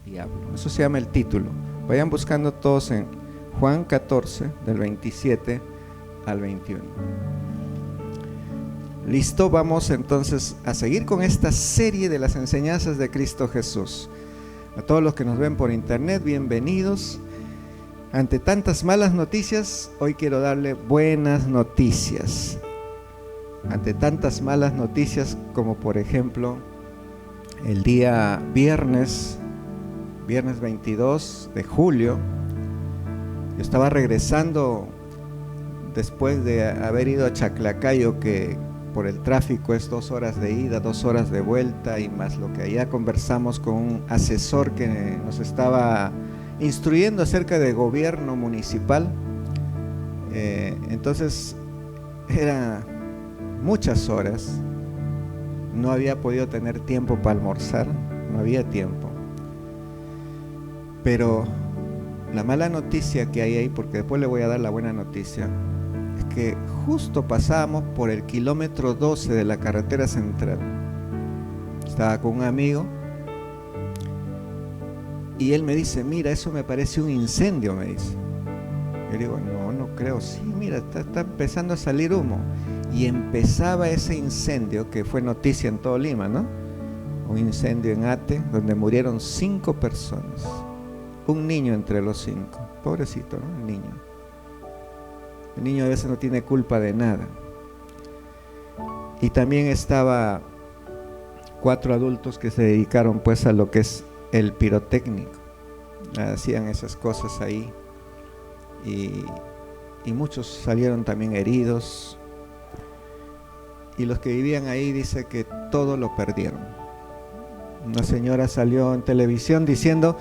diablo. Eso se llama el título. Vayan buscando todos en Juan 14, del 27 al 21. Listo, vamos entonces a seguir con esta serie de las enseñanzas de Cristo Jesús. A todos los que nos ven por internet, bienvenidos. Ante tantas malas noticias, hoy quiero darle buenas noticias. Ante tantas malas noticias como por ejemplo el día viernes 22 de julio, yo estaba regresando después de haber ido a Chaclacayo, que por el tráfico es 2 horas de ida, 2 horas de vuelta, y más lo que allá conversamos con un asesor que nos estaba instruyendo acerca de gobierno municipal. Entonces era muchas horas, no había podido tener tiempo para almorzar, no había tiempo. Pero la mala noticia que hay ahí, porque después le voy a dar la buena noticia, es que justo pasábamos por el kilómetro 12 de la carretera central. Estaba con un amigo y él me dice: mira, eso me parece un incendio, me dice. Yo digo: no creo. Sí, mira, está empezando a salir humo. Y empezaba ese incendio que fue noticia en todo Lima, ¿no? Un incendio en Ate, donde murieron 5 personas. Un niño entre los 5. Pobrecito, ¿no? El niño. El niño a veces no tiene culpa de nada. Y también estaba 4 adultos que se dedicaron pues a lo que es el pirotécnico. Hacían esas cosas ahí. Y muchos salieron también heridos. Y los que vivían ahí dice que todo lo perdieron. Una señora salió en televisión diciendo: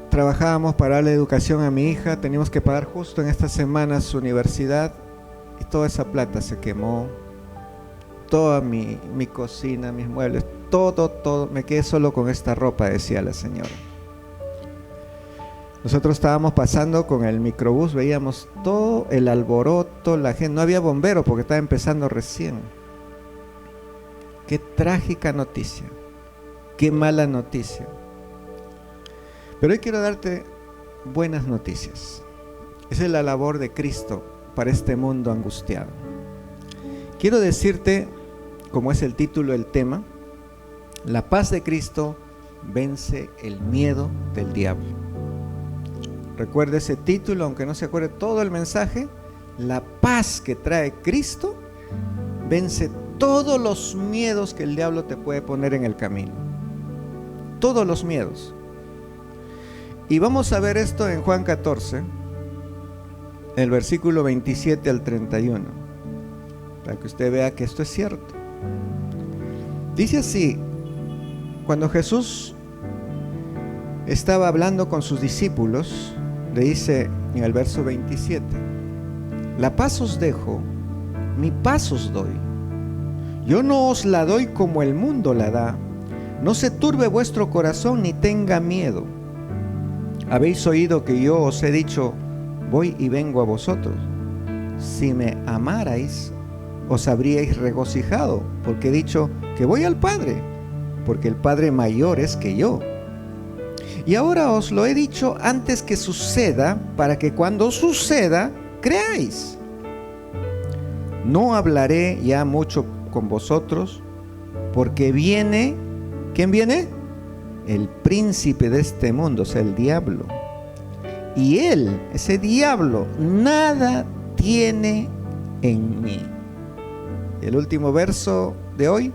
trabajábamos para darle educación a mi hija, teníamos que pagar justo en esta semana su universidad, y toda esa plata se quemó, toda mi cocina, mis muebles, todo, me quedé solo con esta ropa, decía la señora. Nosotros estábamos pasando con el microbús, veíamos todo el alboroto, la gente, no había bomberos porque estaba empezando recién. Qué trágica noticia, qué mala noticia. Pero hoy quiero darte buenas noticias. Esa es la labor de Cristo para este mundo angustiado. Quiero decirte, como es el título del tema, la paz de Cristo vence el miedo del diablo. Recuerde ese título, aunque no se acuerde todo el mensaje. La paz que trae Cristo vence todos los miedos que el diablo te puede poner en el camino. Todos los miedos. Y vamos a ver esto en Juan 14, el versículo 27 al 31, para que usted vea que esto es cierto. Dice así: cuando Jesús estaba hablando con sus discípulos, le dice en el verso 27: la paz os dejo, mi paz os doy. Yo no os la doy como el mundo la da. No se turbe vuestro corazón ni tenga miedo. Habéis oído que yo os he dicho: voy y vengo a vosotros. Si me amarais, os habríais regocijado, porque he dicho que voy al Padre, porque el Padre mayor es que yo. Y ahora os lo he dicho antes que suceda, para que cuando suceda, creáis. No hablaré ya mucho con vosotros, porque viene, ¿quién viene? El príncipe de este mundo, o sea, el diablo. Y él, ese diablo, nada tiene en mí. El último verso de hoy: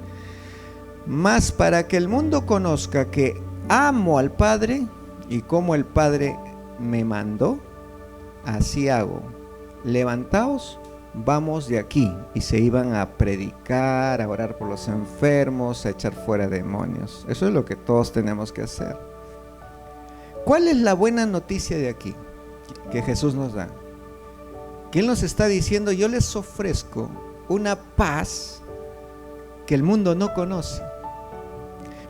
mas para que el mundo conozca que amo al Padre, y como el Padre me mandó, así hago. Levantaos, vamos de aquí. Y se iban a predicar, a orar por los enfermos, a echar fuera demonios. Eso es lo que todos tenemos que hacer. ¿Cuál es la buena noticia de aquí que Jesús nos da? Que Él nos está diciendo: yo les ofrezco una paz que el mundo no conoce.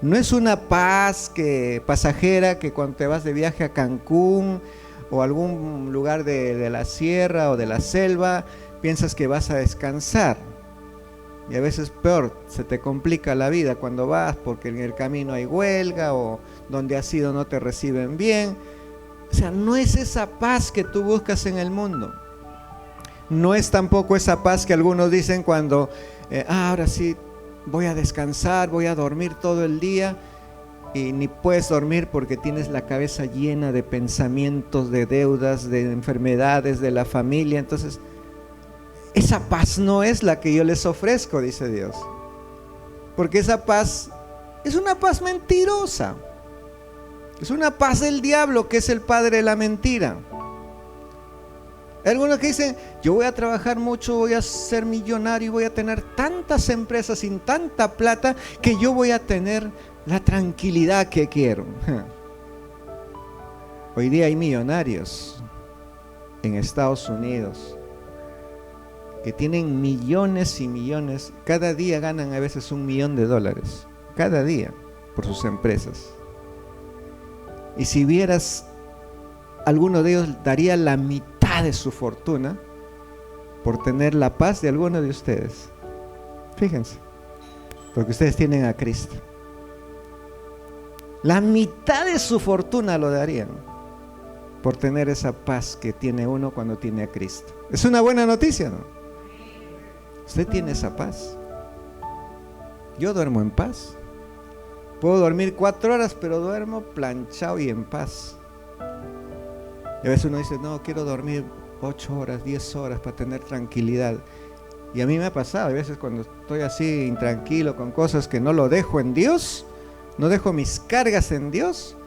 No es una paz pasajera que cuando te vas de viaje a Cancún o algún lugar de la sierra o de la selva piensas que vas a descansar. Y a veces peor, se te complica la vida cuando vas porque en el camino hay huelga o donde has ido no te reciben bien. O sea, no es esa paz que tú buscas en el mundo. No es tampoco esa paz que algunos dicen cuando, ahora sí voy a descansar, voy a dormir todo el día. Y ni puedes dormir porque tienes la cabeza llena de pensamientos, de deudas, de enfermedades, de la familia. Entonces, esa paz no es la que yo les ofrezco, dice Dios. Porque esa paz es una paz mentirosa. Es una paz del diablo, que es el padre de la mentira. Hay algunos que dicen, yo voy a trabajar mucho, voy a ser millonario y voy a tener tantas empresas sin tanta plata que yo voy a tener la tranquilidad que quiero. Hoy día hay millonarios en Estados Unidos que tienen millones y millones, cada día ganan a veces $1 millón, cada día, por sus empresas. Y si vieras, alguno de ellos daría la mitad de su fortuna por tener la paz de alguno de ustedes. Fíjense, porque ustedes tienen a Cristo. La mitad de su fortuna lo darían por tener esa paz que tiene uno cuando tiene a Cristo. Es una buena noticia, ¿no? Usted tiene esa paz. Yo duermo en paz. Puedo dormir 4 horas, pero duermo planchado y en paz. Y a veces uno dice, no, quiero dormir 8 horas, 10 horas para tener tranquilidad. Y a mí me ha pasado, a veces cuando estoy así intranquilo con cosas que no lo dejo en Dios, no dejo mis cargas en Dios,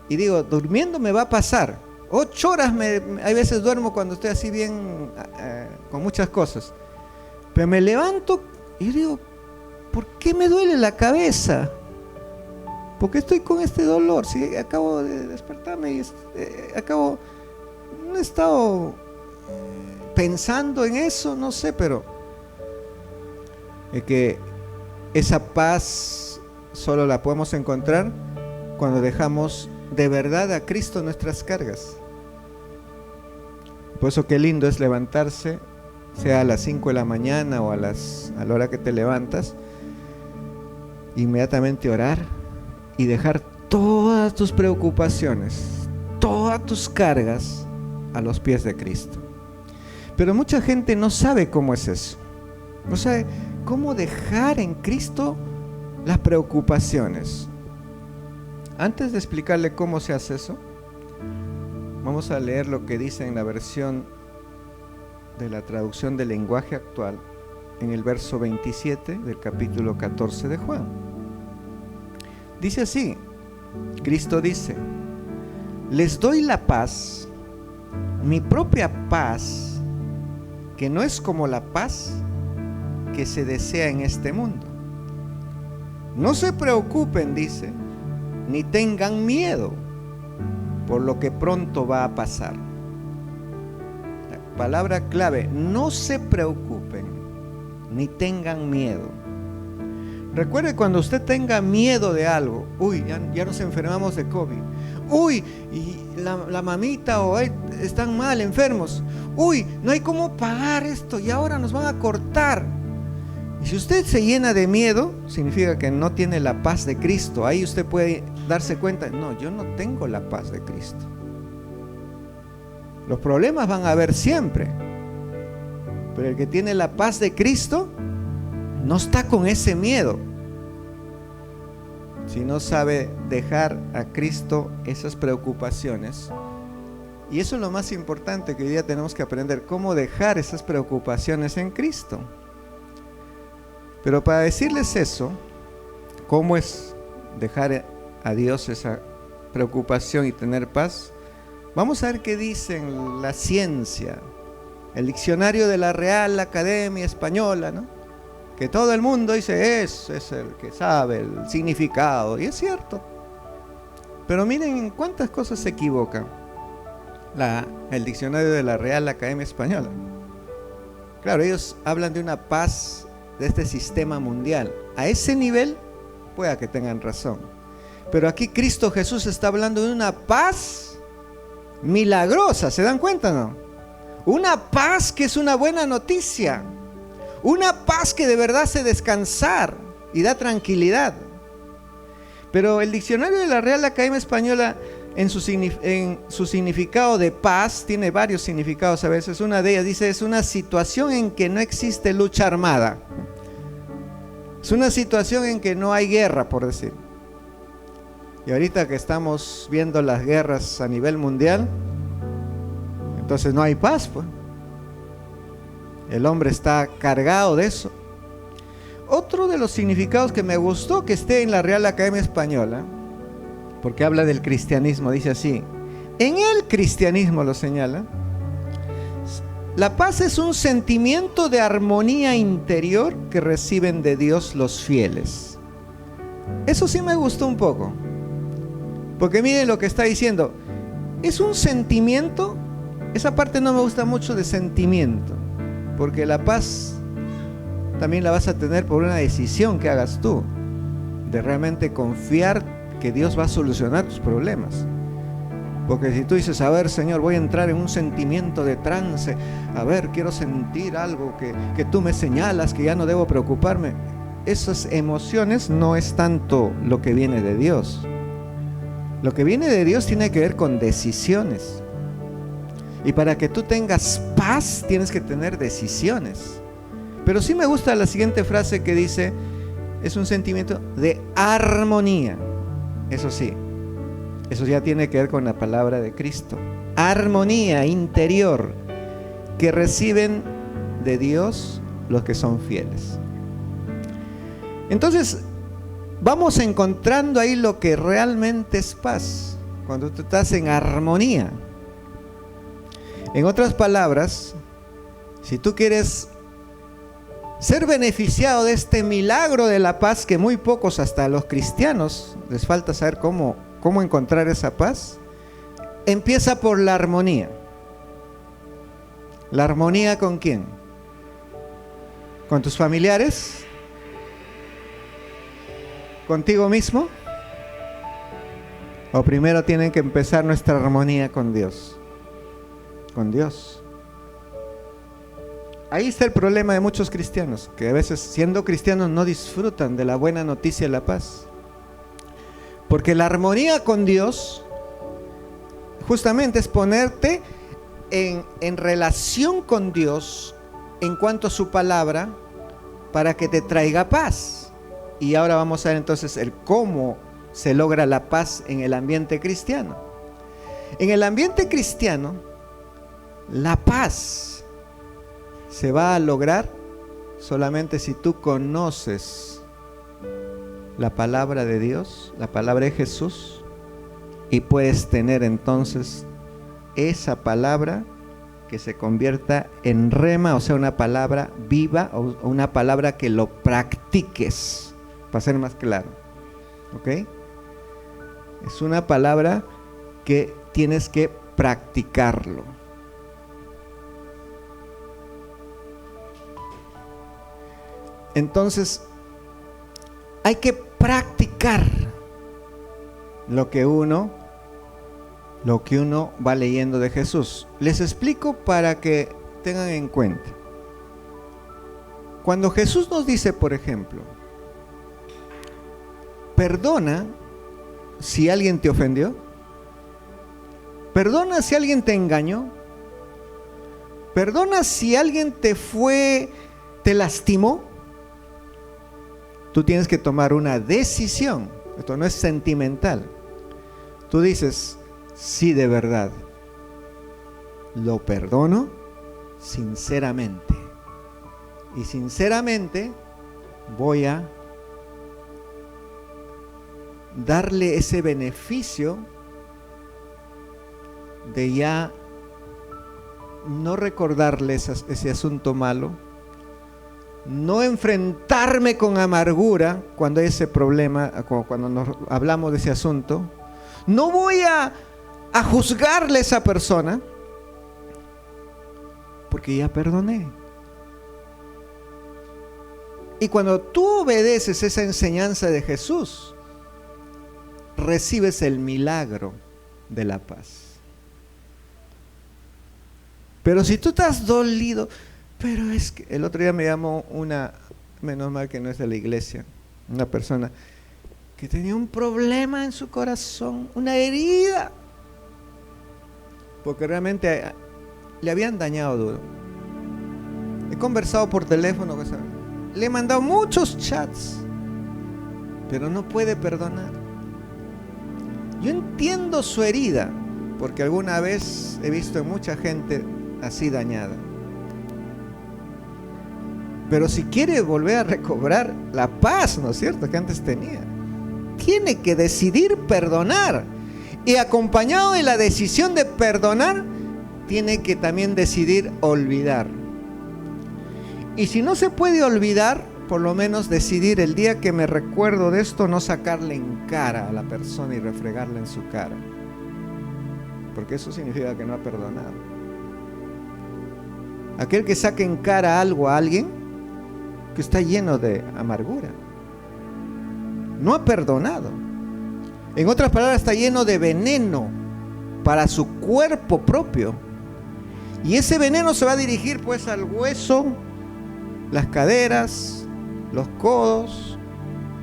y digo, durmiendo me va a pasar. 8 horas hay veces duermo cuando estoy así bien, con muchas cosas. Pero me levanto y digo, ¿por qué me duele la cabeza? ¿Por qué estoy con este dolor? Si acabo de despertarme y no he estado pensando en eso, no sé, pero es que esa paz solo la podemos encontrar cuando dejamos de verdad a Cristo nuestras cargas. Por eso qué lindo es levantarse, sea a las 5 de la mañana o a la hora que te levantas, inmediatamente orar y dejar todas tus preocupaciones, todas tus cargas a los pies de Cristo. Pero mucha gente no sabe cómo es eso. No sabe cómo dejar en Cristo las preocupaciones. Antes de explicarle cómo se hace eso, vamos a leer lo que dice en la versión de la traducción del lenguaje actual, en el verso 27 del capítulo 14 de Juan. Dice así, Cristo dice, les doy la paz, mi propia paz, que no es como la paz que se desea en este mundo. No se preocupen, dice, ni tengan miedo por lo que pronto va a pasar. La palabra clave, no se preocupen, ni tengan miedo. Recuerde, cuando usted tenga miedo de algo, ya nos enfermamos de COVID, y la mamita o están mal, enfermos, no hay cómo pagar esto y ahora nos van a cortar. Y si usted se llena de miedo, significa que no tiene la paz de Cristo. Ahí usted puede darse cuenta, no, yo no tengo la paz de Cristo. Los problemas van a haber siempre, pero el que tiene la paz de Cristo no está con ese miedo, si no sabe dejar a Cristo esas preocupaciones. Y eso es lo más importante que hoy día tenemos que aprender, cómo dejar esas preocupaciones en Cristo. Pero para decirles eso, cómo es dejar a Dios esa preocupación y tener paz, vamos a ver qué dice la ciencia, el diccionario de la Real Academia Española, ¿no? Que todo el mundo dice, es el que sabe el significado, y es cierto. Pero miren en cuántas cosas se equivoca el diccionario de la Real Academia Española. Claro, ellos hablan de una paz de este sistema mundial. A ese nivel pueda que tengan razón, pero aquí Cristo Jesús está hablando de una paz milagrosa. ¿Se dan cuenta, no? Una paz que es una buena noticia, Una paz que de verdad hace descansar y da tranquilidad. Pero el diccionario de la Real Academia Española, en su significado de paz, tiene varios significados a veces. Una de ellas dice, es una situación en que no existe lucha armada. Es una situación en que no hay guerra, por decir. Y ahorita que estamos viendo las guerras a nivel mundial, entonces no hay paz, pues. El hombre está cargado de eso. Otro de los significados que me gustó que esté en la Real Academia Española, porque habla del cristianismo, dice así: en el cristianismo, lo señala, la paz es un sentimiento de armonía interior que reciben de Dios los fieles. Eso sí me gustó un poco, porque miren lo que está diciendo. Es un sentimiento, esa parte no me gusta mucho de sentimiento, porque la paz también la vas a tener por una decisión que hagas tú, de realmente confiar que Dios va a solucionar tus problemas. Porque si tú dices, a ver, Señor, voy a entrar en un sentimiento de trance, a ver, quiero sentir algo que tú me señalas, que ya no debo preocuparme, esas emociones no es tanto lo que viene de Dios. Lo que viene de Dios tiene que ver con decisiones. Y para que tú tengas paz, tienes que tener decisiones. Pero sí me gusta la siguiente frase que dice, es un sentimiento de armonía. Eso sí, eso ya tiene que ver con la palabra de Cristo. Armonía interior que reciben de Dios los que son fieles. Entonces, vamos encontrando ahí lo que realmente es paz, cuando tú estás en armonía. En otras palabras, si tú quieres ser beneficiado de este milagro de la paz, que muy pocos, hasta los cristianos, les falta saber cómo encontrar esa paz, empieza por la armonía. ¿La armonía con quién? ¿Con tus familiares? ¿Contigo mismo? ¿O primero tienen que empezar nuestra armonía con Dios? Con Dios. Ahí está el problema de muchos cristianos, que a veces siendo cristianos no disfrutan de la buena noticia de la paz. Porque la armonía con Dios justamente es ponerte en relación con Dios en cuanto a su palabra para que te traiga paz. Y ahora vamos a ver entonces el cómo se logra la paz en el ambiente cristiano. En el ambiente cristiano, la paz se va a lograr solamente si tú conoces la palabra de Dios, la palabra de Jesús, y puedes tener entonces esa palabra que se convierta en rema, o sea, una palabra viva o una palabra que lo practiques, para ser más claro. ¿Ok? Es una palabra que tienes que practicarlo. Entonces, hay que practicar lo que uno va leyendo de Jesús. Les explico para que tengan en cuenta. Cuando Jesús nos dice, por ejemplo, perdona si alguien te ofendió, perdona si alguien te engañó, perdona si alguien te lastimó, tú tienes que tomar una decisión. Esto no es sentimental. Tú dices, sí, de verdad, lo perdono sinceramente. Y sinceramente voy a darle ese beneficio de ya no recordarle ese asunto malo, no enfrentarme con amargura cuando hay ese problema, cuando hablamos de ese asunto. No voy a juzgarle a esa persona porque ya perdoné. Y cuando tú obedeces esa enseñanza de Jesús, recibes el milagro de la paz. Pero si tú estás dolido, Pero es que el otro día me llamó una, menos mal que no es de la iglesia, una persona que tenía un problema en su corazón, una herida, porque realmente le habían dañado duro. He conversado por teléfono, le he mandado muchos chats, pero no puede perdonar. Yo entiendo su herida, porque alguna vez he visto mucha gente así dañada. Pero si quiere volver a recobrar la paz, ¿no es cierto?, que antes tenía, tiene que decidir perdonar. Y acompañado de la decisión de perdonar, tiene que también decidir olvidar. Y si no se puede olvidar, por lo menos decidir el día que me recuerdo de esto, no sacarle en cara a la persona y refregarle en su cara. Porque eso significa que no ha perdonado. Aquel que saque en cara algo a alguien que está lleno de amargura, no ha perdonado. En otras palabras, está lleno de veneno para su cuerpo propio. Y ese veneno se va a dirigir pues al hueso, las caderas, los codos.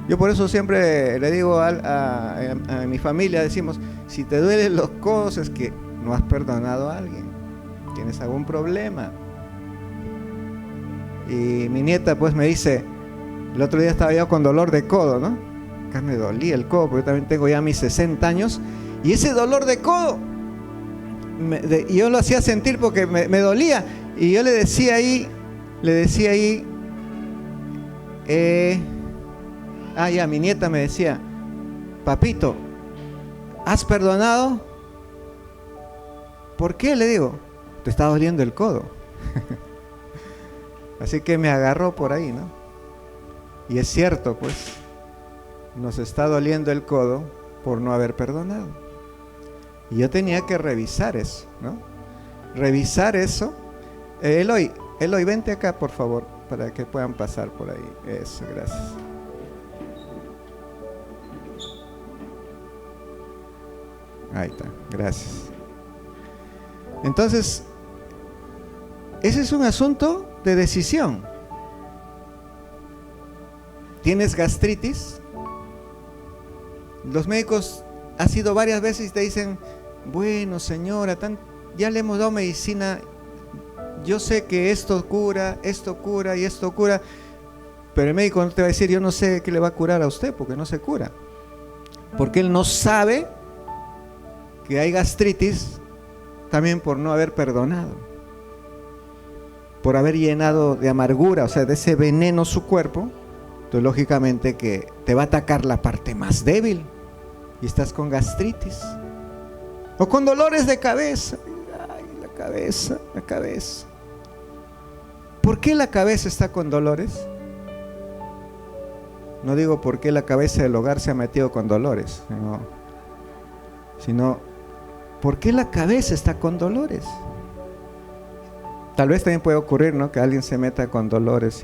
Yo por eso siempre le digo a mi familia, decimos, si te duelen los codos es que no has perdonado a alguien, tienes algún problema. Y mi nieta pues me dice, el otro día estaba yo con dolor de codo, ¿no? Acá me dolía el codo, porque yo también tengo ya mis 60 años, y ese dolor de codo, yo lo hacía sentir porque me dolía, y yo le decía ahí, mi nieta me decía, papito, ¿has perdonado? ¿Por qué? Le digo, te está doliendo el codo. Así que me agarró por ahí, ¿no? Y es cierto, pues, nos está doliendo el codo por no haber perdonado. Y yo tenía que revisar eso, ¿no? Revisar eso. Eloy, vente acá, por favor, para que puedan pasar por ahí. Eso, gracias. Ahí está, gracias. Entonces, ese es un asunto de decisión. ¿Tienes gastritis? Los médicos han sido varias veces y te dicen, bueno señora, ya le hemos dado medicina, yo sé que esto cura y esto cura, pero el médico no te va a decir, yo no sé qué le va a curar a usted, porque no se cura. Porque él no sabe que hay gastritis también por no haber perdonado, por haber llenado de amargura, o sea, de ese veneno su cuerpo. Entonces lógicamente que te va a atacar la parte más débil y estás con gastritis o con dolores de cabeza. Ay, la cabeza. ¿Por qué la cabeza está con dolores? No digo por qué la cabeza del hogar se ha metido con dolores, sino ¿por qué la cabeza está con dolores? Tal vez también puede ocurrir, ¿no?, que alguien se meta con dolores,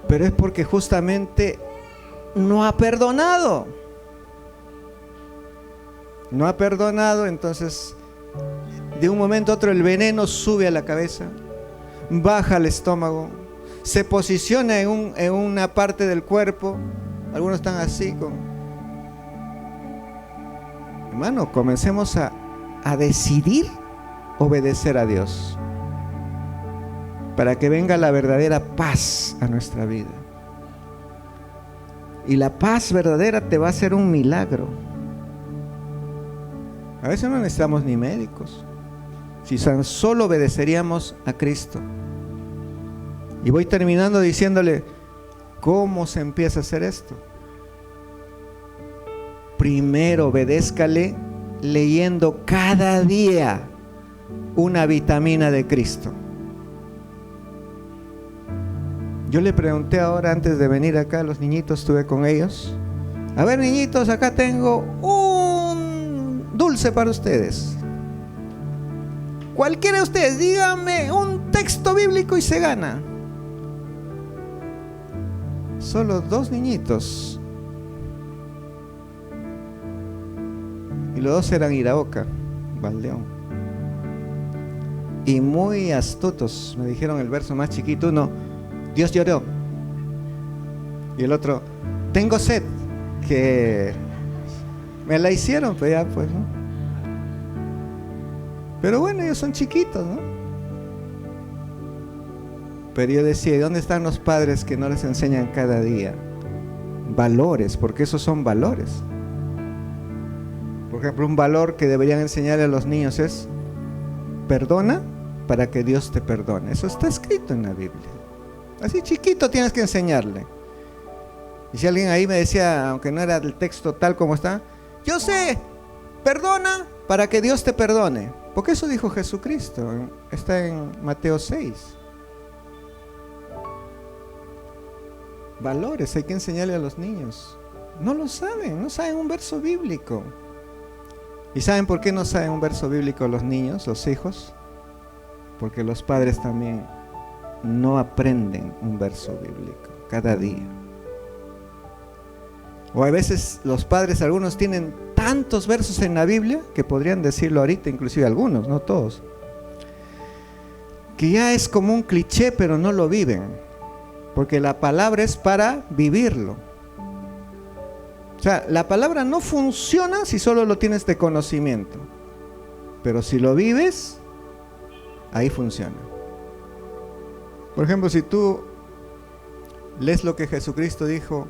pero es porque justamente no ha perdonado. No ha perdonado, entonces de un momento a otro el veneno sube a la cabeza, baja al estómago, se posiciona en una parte del cuerpo. Algunos están así Hermano, comencemos a decidir obedecer a Dios para que venga la verdadera paz a nuestra vida. Y la paz verdadera te va a hacer un milagro. A veces no necesitamos ni médicos, si solo obedeceríamos a Cristo. Y voy terminando diciéndole, ¿cómo se empieza a hacer esto? Primero obedézcale leyendo cada día una vitamina de Cristo. Yo le pregunté ahora, antes de venir acá, a los niñitos, estuve con ellos. A ver, niñitos, acá tengo un dulce para ustedes. Cualquiera de ustedes, díganme un texto bíblico y se gana. Solo 2 niñitos. Y los 2 eran Iraoka, Valdeón. y muy astutos. Me dijeron el verso más chiquito, uno, Dios lloró. Y el otro, tengo sed, que me la hicieron, pero ya pues, ¿no? Pero bueno, ellos son chiquitos, ¿no? Pero yo decía, ¿y dónde están los padres que no les enseñan cada día valores? Porque esos son valores. Por ejemplo, un valor que deberían enseñarle a los niños es: perdona para que Dios te perdone. Eso está escrito en la Biblia. Así chiquito tienes que enseñarle. Y si alguien ahí me decía, aunque no era el texto tal como está, yo sé, perdona para que Dios te perdone. Porque eso dijo Jesucristo, está en Mateo 6. Valores hay que enseñarle a los niños. No lo saben, no saben un verso bíblico. ¿Y saben por qué no saben un verso bíblico los niños, los hijos? Porque los padres también no aprenden un verso bíblico cada día. O a veces los padres, algunos tienen tantos versos en la Biblia, que podrían decirlo ahorita, inclusive algunos, no todos, que ya es como un cliché, pero no lo viven, porque la palabra es para vivirlo. O sea, la palabra no funciona si solo lo tienes de conocimiento, pero si lo vives, ahí funciona. Por ejemplo, si tú lees lo que Jesucristo dijo,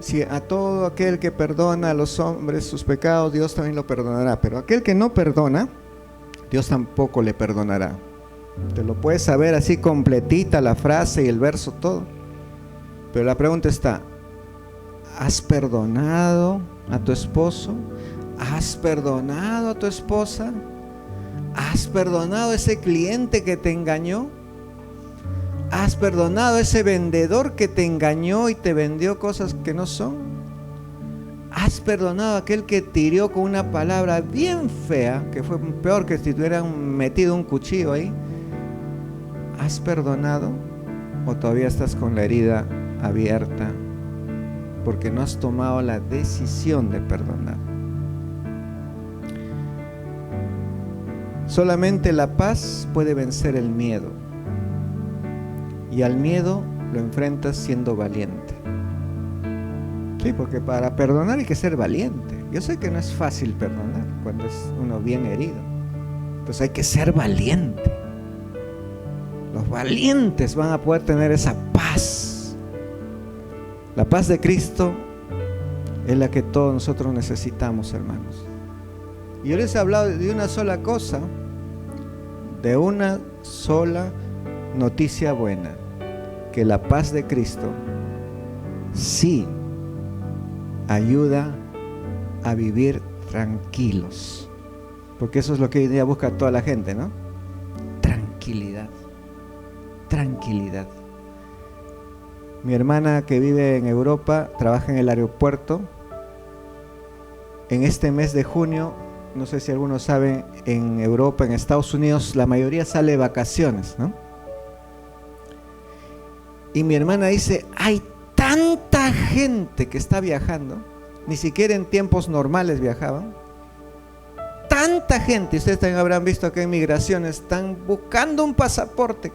si a todo aquel que perdona a los hombres sus pecados, Dios también lo perdonará, pero aquel que no perdona, Dios tampoco le perdonará. Te lo puedes saber así completita la frase y el verso, todo, pero la pregunta está: ¿has perdonado a tu esposo? ¿Has perdonado a tu esposa? ¿Has perdonado a ese cliente que te engañó? ¿Has perdonado a ese vendedor que te engañó y te vendió cosas que no son? ¿Has perdonado a aquel que te hirió con una palabra bien fea, que fue peor que si te hubieran metido un cuchillo ahí? ¿Has perdonado o todavía estás con la herida abierta porque no has tomado la decisión de perdonar? Solamente la paz puede vencer el miedo. Y al miedo lo enfrentas siendo valiente. Sí, porque para perdonar hay que ser valiente. Yo sé que no es fácil perdonar cuando es uno bien herido. Entonces hay que ser valiente. Los valientes van a poder tener esa paz. La paz de Cristo es la que todos nosotros necesitamos, hermanos. Y yo les he hablado de una sola cosa, de una sola noticia buena, que la paz de Cristo sí ayuda a vivir tranquilos, porque eso es lo que hoy día busca toda la gente, ¿no? Tranquilidad, tranquilidad. Mi hermana que vive en Europa, trabaja en el aeropuerto. En este mes de junio, no sé si algunos saben, en Europa, en Estados Unidos, la mayoría sale de vacaciones, ¿no? Y mi hermana dice, hay tanta gente que está viajando, ni siquiera en tiempos normales viajaban, tanta gente, ustedes también habrán visto que en migraciones están buscando un pasaporte.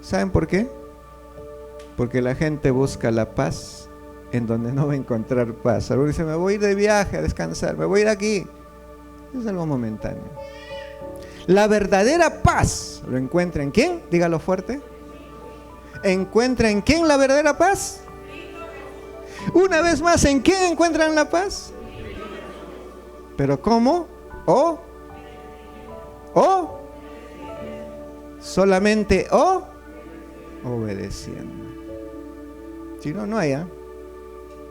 ¿Saben por qué? Porque la gente busca la paz en donde no va a encontrar paz. Algunos dicen, me voy a ir de viaje a descansar, me voy a ir aquí. Es algo momentáneo. La verdadera paz lo encuentra en ¿quién? Dígalo fuerte. ¿Encuentra en quién la verdadera paz? Una vez más, ¿en quién encuentran la paz? ¿Pero cómo? ¿O? Solamente obedeciendo. Si no, no hay.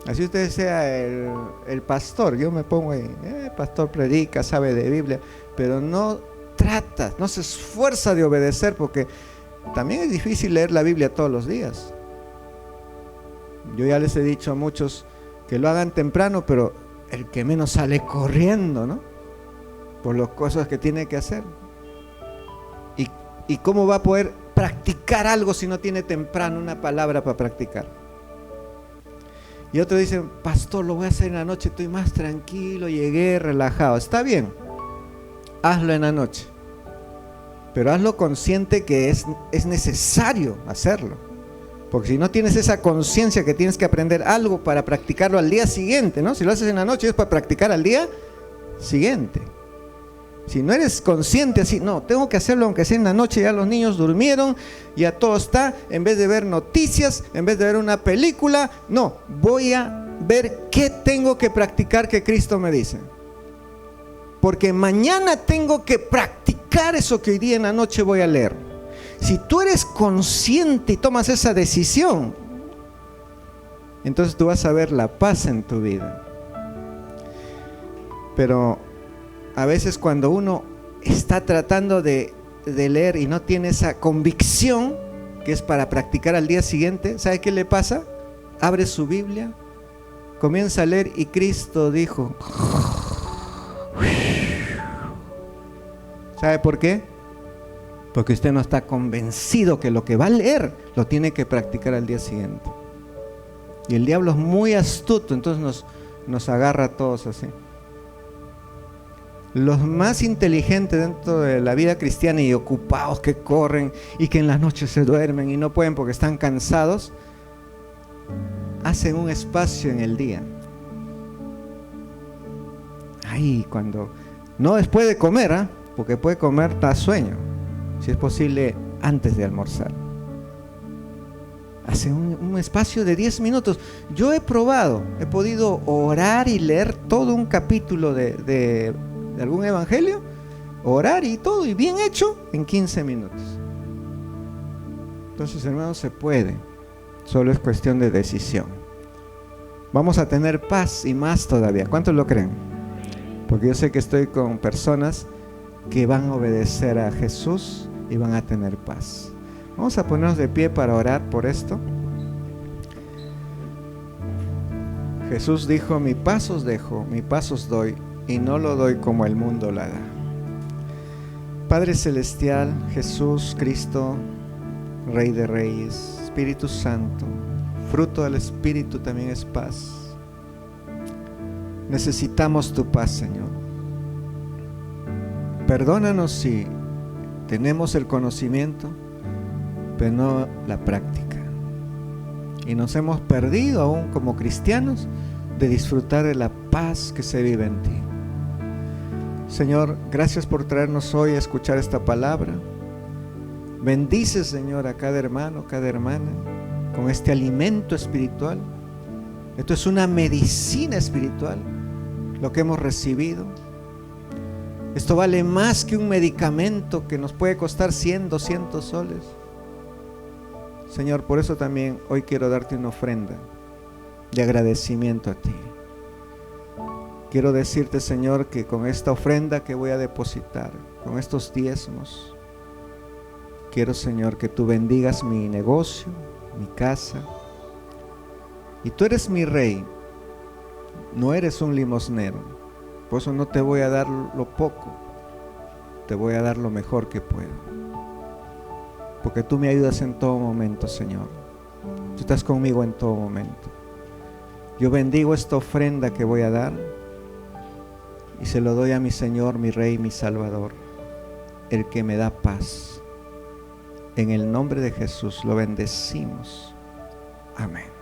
Así usted sea el pastor, yo me pongo ahí, el pastor predica, sabe de Biblia, pero no trata, no se esfuerza de obedecer, porque también es difícil leer la Biblia todos los días. Yo ya les he dicho a muchos que lo hagan temprano, pero el que menos sale corriendo, ¿no? Por las cosas que tiene que hacer. ¿Y cómo va a poder practicar algo si no tiene temprano una palabra para practicar? Y otros dicen, pastor, lo voy a hacer en la noche, estoy más tranquilo, llegué relajado. Está bien, hazlo en la noche. Pero hazlo consciente que es necesario hacerlo. Porque si no tienes esa conciencia que tienes que aprender algo para practicarlo al día siguiente, ¿no? Si lo haces en la noche es para practicar al día siguiente. Si no eres consciente así, no, tengo que hacerlo aunque sea en la noche, ya los niños durmieron, ya todo está, en vez de ver noticias, en vez de ver una película, no, voy a ver qué tengo que practicar que Cristo me dice. Porque mañana tengo que practicar eso que hoy día en la noche voy a leer. Si tú eres consciente y tomas esa decisión, entonces tú vas a ver la paz en tu vida. Pero a veces cuando uno está tratando de leer y no tiene esa convicción que es para practicar al día siguiente, ¿sabe qué le pasa? Abre su Biblia, comienza a leer y Cristo dijo. ¿Sabe por qué? Porque usted no está convencido que lo que va a leer lo tiene que practicar al día siguiente. Y el diablo es muy astuto, entonces nos agarra a todos así. Los más inteligentes dentro de la vida cristiana y ocupados que corren y que en las noches se duermen y no pueden porque están cansados, hacen un espacio en el día. Ahí cuando, no después de comer, porque puede comer da sueño, si es posible antes de almorzar. Hacen un espacio de 10 minutos. Yo he podido orar y leer todo un capítulo de algún evangelio, orar y todo, y bien hecho, en 15 minutos. Entonces, hermanos, se puede, solo es cuestión de decisión. Vamos a tener paz y más todavía. ¿Cuántos lo creen? Porque yo sé que estoy con personas que van a obedecer a Jesús y van a tener paz. Vamos a ponernos de pie para orar por esto. Jesús dijo: mi paz os dejo, mi paz os doy, y no lo doy como el mundo la da. Padre Celestial, Jesús, Cristo, Rey de Reyes, Espíritu Santo, fruto del Espíritu también es paz. Necesitamos tu paz, Señor. Perdónanos si tenemos el conocimiento, pero no la práctica. Y nos hemos perdido aún como cristianos de disfrutar de la paz que se vive en ti. Señor, gracias por traernos hoy a escuchar esta palabra. Bendice, Señor, a cada hermano, cada hermana con este alimento espiritual. Esto es una medicina espiritual, lo que hemos recibido. Esto vale más que un medicamento que nos puede costar 100, 200 soles. Señor, por eso también hoy quiero darte una ofrenda de agradecimiento a ti. Quiero decirte, Señor, que con esta ofrenda que voy a depositar, con estos diezmos, quiero, Señor, que tú bendigas mi negocio, mi casa. Y tú eres mi rey, no eres un limosnero. Por eso no te voy a dar lo poco, te voy a dar lo mejor que puedo. Porque tú me ayudas en todo momento, Señor. Tú estás conmigo en todo momento. Yo bendigo esta ofrenda que voy a dar y se lo doy a mi Señor, mi Rey, mi Salvador, el que me da paz. En el nombre de Jesús lo bendecimos. Amén.